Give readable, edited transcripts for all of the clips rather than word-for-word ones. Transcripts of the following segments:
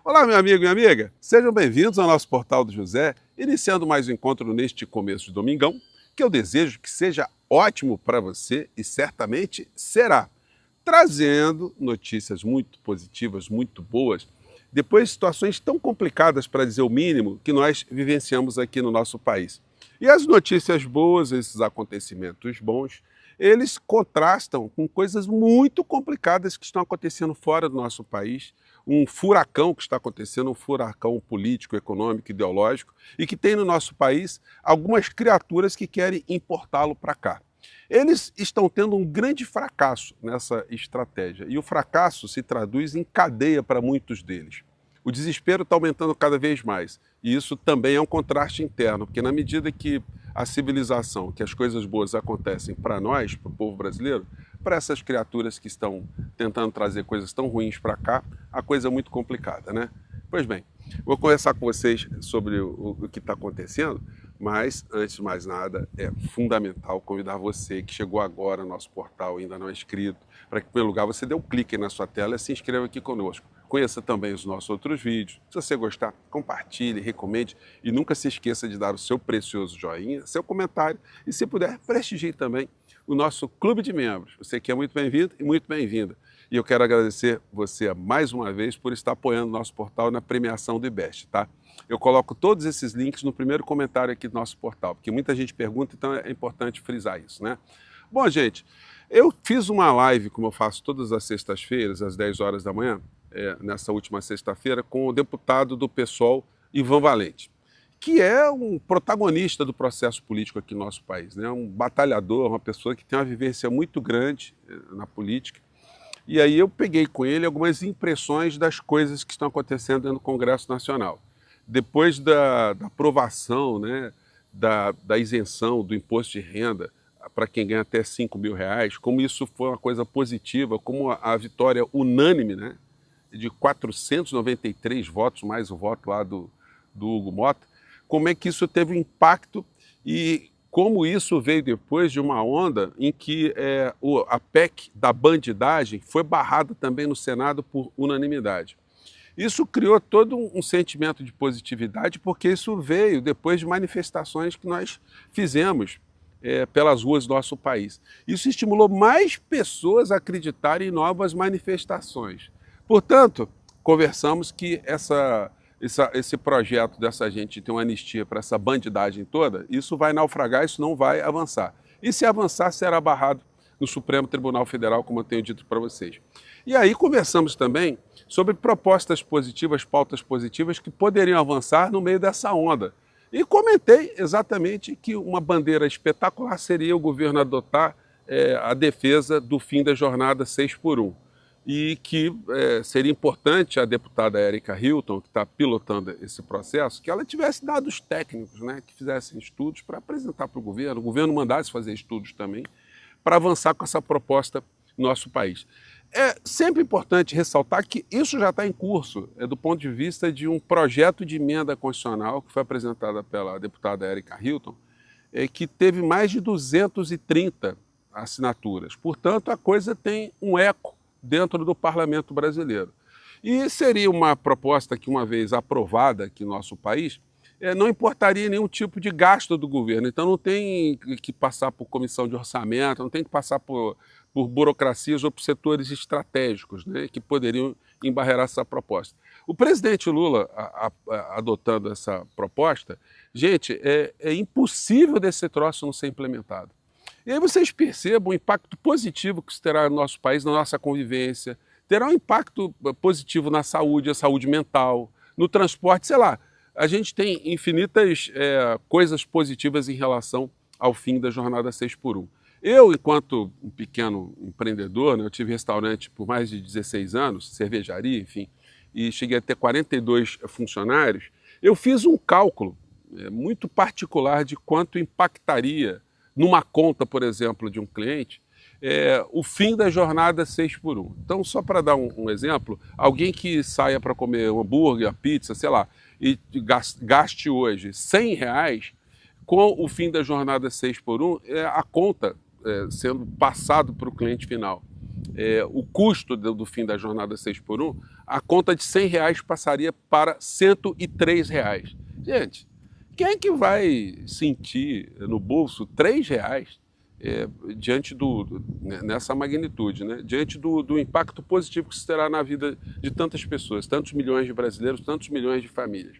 Olá, meu amigo e minha amiga, sejam bem-vindos ao nosso Portal do José, iniciando mais um encontro neste começo de domingão, que eu desejo que seja ótimo para você e certamente será, trazendo notícias muito positivas, muito boas, depois de situações tão complicadas, para dizer o mínimo, que nós vivenciamos aqui no nosso país. E as notícias boas, esses acontecimentos bons, eles contrastam com coisas muito complicadas que estão acontecendo fora do nosso país, um furacão que está acontecendo, um furacão político, econômico, ideológico, e que tem no nosso país algumas criaturas que querem importá-lo para cá. Eles estão tendo um grande fracasso nessa estratégia, e o fracasso se traduz em cadeia para muitos deles. O desespero está aumentando cada vez mais, e isso também é um contraste interno, porque na medida que a civilização, que as coisas boas acontecem para nós, para o povo brasileiro, para essas criaturas que estão tentando trazer coisas tão ruins para cá, a coisa é muito complicada, né? Pois bem, vou conversar com vocês sobre o que está acontecendo, mas, antes de mais nada, é fundamental convidar você que chegou agora no nosso portal, ainda não é inscrito, para que, em primeiro lugar, você dê um clique aí na sua tela e se inscreva aqui conosco. Conheça também os nossos outros vídeos. Se você gostar, compartilhe, recomende e nunca se esqueça de dar o seu precioso joinha, seu comentário e, se puder, prestigie também o nosso clube de membros. Você que é muito bem-vindo e muito bem-vinda. E eu quero agradecer você mais uma vez por estar apoiando o nosso portal na premiação do IBEST, tá? Eu coloco todos esses links no primeiro comentário aqui do nosso portal, porque muita gente pergunta, então é importante frisar isso, né? Bom, gente, eu fiz uma live, como eu faço todas as sextas-feiras, às 10 horas da manhã, nessa última sexta-feira, com o deputado do PSOL, Ivan Valente, que é um protagonista do processo político aqui no nosso país, né? Um batalhador, uma pessoa que tem uma vivência muito grande na política. E aí eu peguei com ele algumas impressões das coisas que estão acontecendo dentro do Congresso Nacional. Depois da aprovação, né, da isenção do imposto de renda para quem ganha até R$ 5.000, como isso foi uma coisa positiva, como a vitória unânime, né, de 493 votos, mais o voto lá do Hugo Mota, como é que isso teve um impacto e como isso veio depois de uma onda em que a PEC da bandidagem foi barrada também no Senado por unanimidade. Isso criou todo um sentimento de positividade, porque isso veio depois de manifestações que nós fizemos pelas ruas do nosso país. Isso estimulou mais pessoas a acreditarem em novas manifestações. Portanto, conversamos que esse projeto dessa gente ter uma anistia para essa bandidagem toda, isso vai naufragar, isso não vai avançar. E se avançar, será barrado no Supremo Tribunal Federal, como eu tenho dito para vocês. E aí conversamos também sobre propostas positivas, pautas positivas que poderiam avançar no meio dessa onda. E comentei exatamente que uma bandeira espetacular seria o governo adotar a defesa do fim da jornada 6x1. E que seria importante a deputada Erika Hilton, que está pilotando esse processo, que ela tivesse dados técnicos, né, que fizessem estudos para apresentar para o governo mandasse fazer estudos também, para avançar com essa proposta no nosso país. É sempre importante ressaltar que isso já está em curso, do ponto de vista de um projeto de emenda constitucional que foi apresentada pela deputada Erika Hilton, que teve mais de 230 assinaturas. Portanto, a coisa tem um eco dentro do parlamento brasileiro. E seria uma proposta que, uma vez aprovada aqui no nosso país, não importaria nenhum tipo de gasto do governo. Então não tem que passar por comissão de orçamento, não tem que passar por burocracias ou por setores estratégicos, né, que poderiam embarrear essa proposta. O presidente Lula, adotando essa proposta, gente, é impossível desse troço não ser implementado. E aí vocês percebam o impacto positivo que isso terá no nosso país, na nossa convivência, terá um impacto positivo na saúde, a saúde mental, no transporte, sei lá. A gente tem infinitas coisas positivas em relação ao fim da jornada 6x1. Eu, enquanto um pequeno empreendedor, né, eu tive restaurante por mais de 16 anos, cervejaria, enfim, e cheguei a ter 42 funcionários, eu fiz um cálculo muito particular de quanto impactaria numa conta, por exemplo, de um cliente, o fim da jornada 6x1. Então, só para dar um exemplo, alguém que saia para comer um hambúrguer, pizza, sei lá, e gaste hoje R$ 100, com o fim da jornada 6x1, a conta sendo passado para o cliente final. O custo do fim da jornada 6x1, a conta de R$ 100 passaria para R$ 103. Gente, quem é que vai sentir no bolso R$ 3 diante nessa magnitude, né? Diante do impacto positivo que isso terá na vida de tantas pessoas, tantos milhões de brasileiros, tantos milhões de famílias?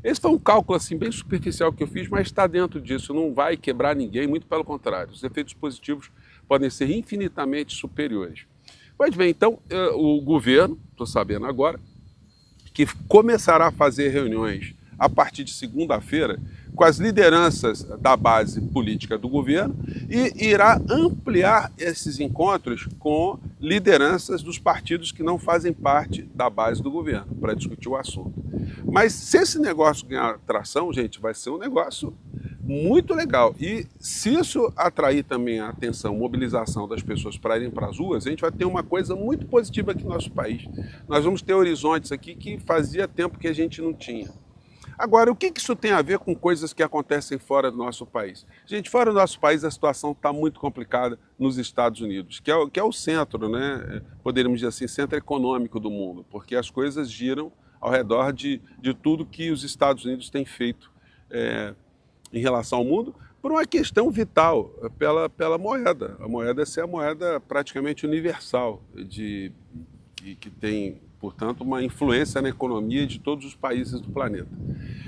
Esse foi um cálculo assim, bem superficial que eu fiz, mas está dentro disso, não vai quebrar ninguém, muito pelo contrário. Os efeitos positivos podem ser infinitamente superiores. Pois bem, então, o governo, estou sabendo agora, que começará a fazer reuniões a partir de segunda-feira com as lideranças da base política do governo e irá ampliar esses encontros com lideranças dos partidos que não fazem parte da base do governo, para discutir o assunto. Mas se esse negócio ganhar tração, gente, vai ser um negócio muito legal. E se isso atrair também a atenção, mobilização das pessoas para irem para as ruas, a gente vai ter uma coisa muito positiva aqui no nosso país. Nós vamos ter horizontes aqui que fazia tempo que a gente não tinha. Agora, o que isso tem a ver com coisas que acontecem fora do nosso país? Gente, fora do nosso país a situação está muito complicada nos Estados Unidos, que é o centro, né? Poderíamos dizer assim, centro econômico do mundo, porque as coisas giram ao redor de tudo que os Estados Unidos têm feito em relação ao mundo, por uma questão vital, pela moeda. A moeda ser a moeda praticamente universal, que tem, portanto, uma influência na economia de todos os países do planeta.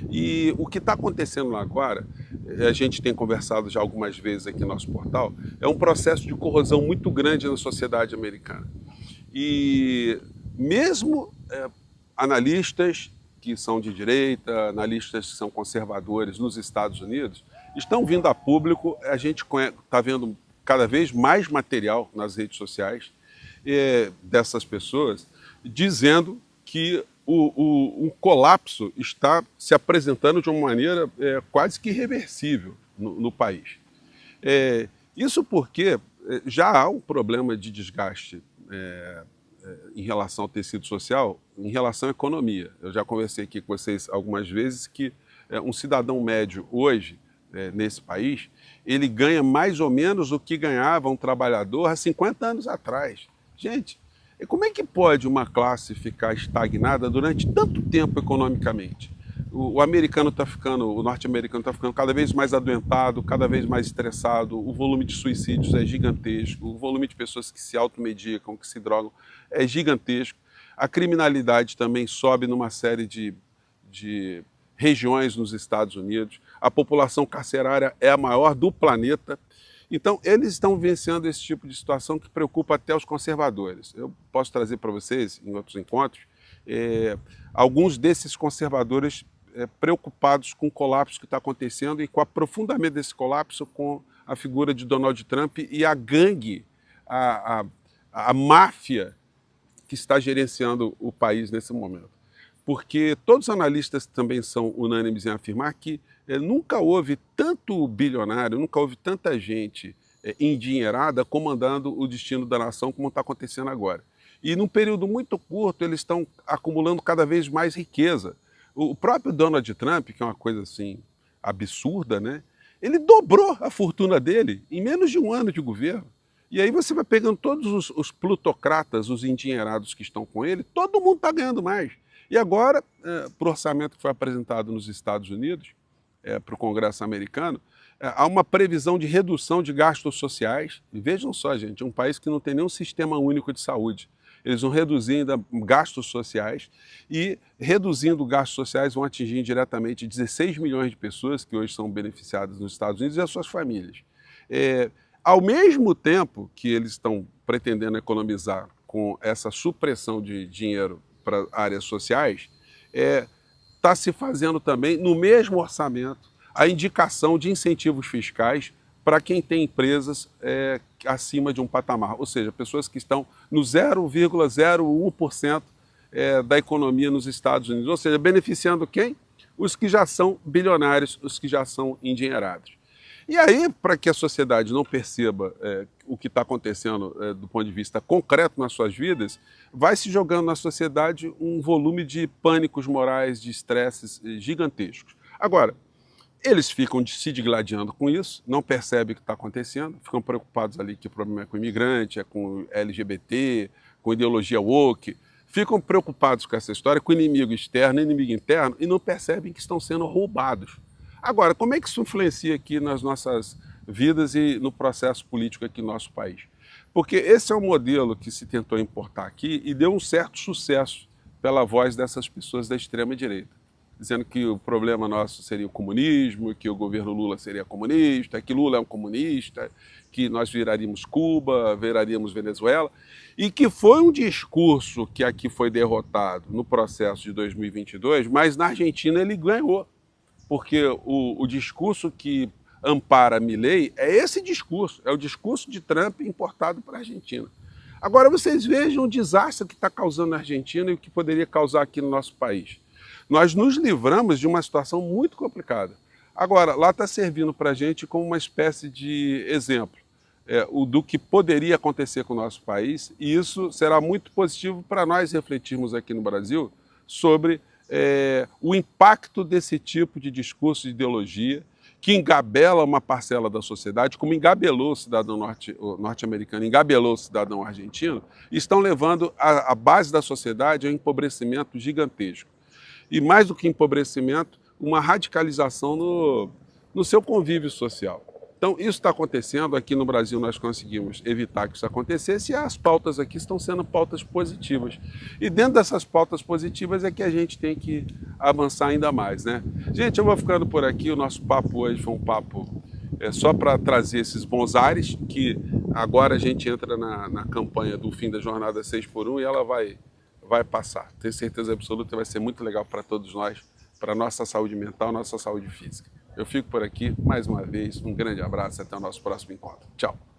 E o que está acontecendo lá agora, a gente tem conversado já algumas vezes aqui no nosso portal, é um processo de corrosão muito grande na sociedade americana. E mesmo analistas que são de direita, analistas que são conservadores nos Estados Unidos, estão vindo a público, a gente está vendo cada vez mais material nas redes sociais dessas pessoas, dizendo que o colapso está se apresentando de uma maneira quase que irreversível no país. Isso porque já há um problema de desgaste em relação ao tecido social, em relação à economia. Eu já conversei aqui com vocês algumas vezes que um cidadão médio hoje, nesse país, ele ganha mais ou menos o que ganhava um trabalhador há 50 anos atrás. Gente, como é que pode uma classe ficar estagnada durante tanto tempo economicamente? O norte-americano está ficando cada vez mais adoentado, cada vez mais estressado, o volume de suicídios é gigantesco, o volume de pessoas que se automedicam, que se drogam, é gigantesco. A criminalidade também sobe numa série de regiões nos Estados Unidos. A população carcerária é a maior do planeta. Então, eles estão vivenciando esse tipo de situação que preocupa até os conservadores. Eu posso trazer para vocês, em outros encontros, alguns desses conservadores preocupados com o colapso que está acontecendo e com o aprofundamento desse colapso com a figura de Donald Trump e a gangue, a máfia que está gerenciando o país nesse momento. Porque todos os analistas também são unânimes em afirmar que nunca houve tanto bilionário, nunca houve tanta gente endinheirada comandando o destino da nação como está acontecendo agora. E num período muito curto eles estão acumulando cada vez mais riqueza. O próprio Donald Trump, que é uma coisa assim absurda, né? Ele dobrou a fortuna dele em menos de um ano de governo. E aí você vai pegando todos os plutocratas, os endinheirados que estão com ele, todo mundo está ganhando mais. E agora, para o orçamento que foi apresentado nos Estados Unidos, para o Congresso americano, há uma previsão de redução de gastos sociais. E vejam só, gente, é um país que não tem nenhum sistema único de saúde. Eles vão reduzir ainda gastos sociais e, reduzindo gastos sociais, vão atingir diretamente 16 milhões de pessoas que hoje são beneficiadas nos Estados Unidos e as suas famílias. Ao mesmo tempo que eles estão pretendendo economizar com essa supressão de dinheiro para áreas sociais, está se fazendo também, no mesmo orçamento, a indicação de incentivos fiscais para quem tem empresas acima de um patamar, ou seja, pessoas que estão no 0,01% da economia nos Estados Unidos, ou seja, beneficiando quem? Os que já são bilionários, os que já são endinheirados. E aí, para que a sociedade não perceba o que está acontecendo do ponto de vista concreto nas suas vidas, vai se jogando na sociedade um volume de pânicos morais, de estresses gigantescos. Agora, eles ficam se digladiando com isso, não percebem o que está acontecendo, ficam preocupados ali que o problema é com o imigrante, é com o LGBT, com ideologia woke, ficam preocupados com essa história, com inimigo externo, inimigo interno, e não percebem que estão sendo roubados. Agora, como é que isso influencia aqui nas nossas vidas e no processo político aqui no nosso país? Porque esse é um modelo que se tentou importar aqui e deu um certo sucesso pela voz dessas pessoas da extrema-direita, dizendo que o problema nosso seria o comunismo, que o governo Lula seria comunista, que Lula é um comunista, que nós viraríamos Cuba, viraríamos Venezuela, e que foi um discurso que aqui foi derrotado no processo de 2022, mas na Argentina ele ganhou, porque o discurso que ampara Milei é esse discurso, é o discurso de Trump importado para a Argentina. Agora vocês vejam o desastre que está causando na Argentina e o que poderia causar aqui no nosso país. Nós nos livramos de uma situação muito complicada. Agora, lá está servindo para a gente como uma espécie de exemplo do que poderia acontecer com o nosso país, e isso será muito positivo para nós refletirmos aqui no Brasil sobre o impacto desse tipo de discurso de ideologia que engabela uma parcela da sociedade, como engabelou o cidadão norte-americano, engabelou o cidadão argentino, e estão levando a base da sociedade a um empobrecimento gigantesco. E mais do que empobrecimento, uma radicalização no seu convívio social. Então, isso está acontecendo. Aqui no Brasil nós conseguimos evitar que isso acontecesse e as pautas aqui estão sendo pautas positivas. E dentro dessas pautas positivas é que a gente tem que avançar ainda mais, né? Gente, eu vou ficando por aqui. O nosso papo hoje foi um papo só para trazer esses bons ares, que agora a gente entra na campanha do fim da jornada 6x1 e ela vai passar. Tenho certeza absoluta que vai ser muito legal para todos nós, para a nossa saúde mental, nossa saúde física. Eu fico por aqui, mais uma vez, um grande abraço e até o nosso próximo encontro. Tchau!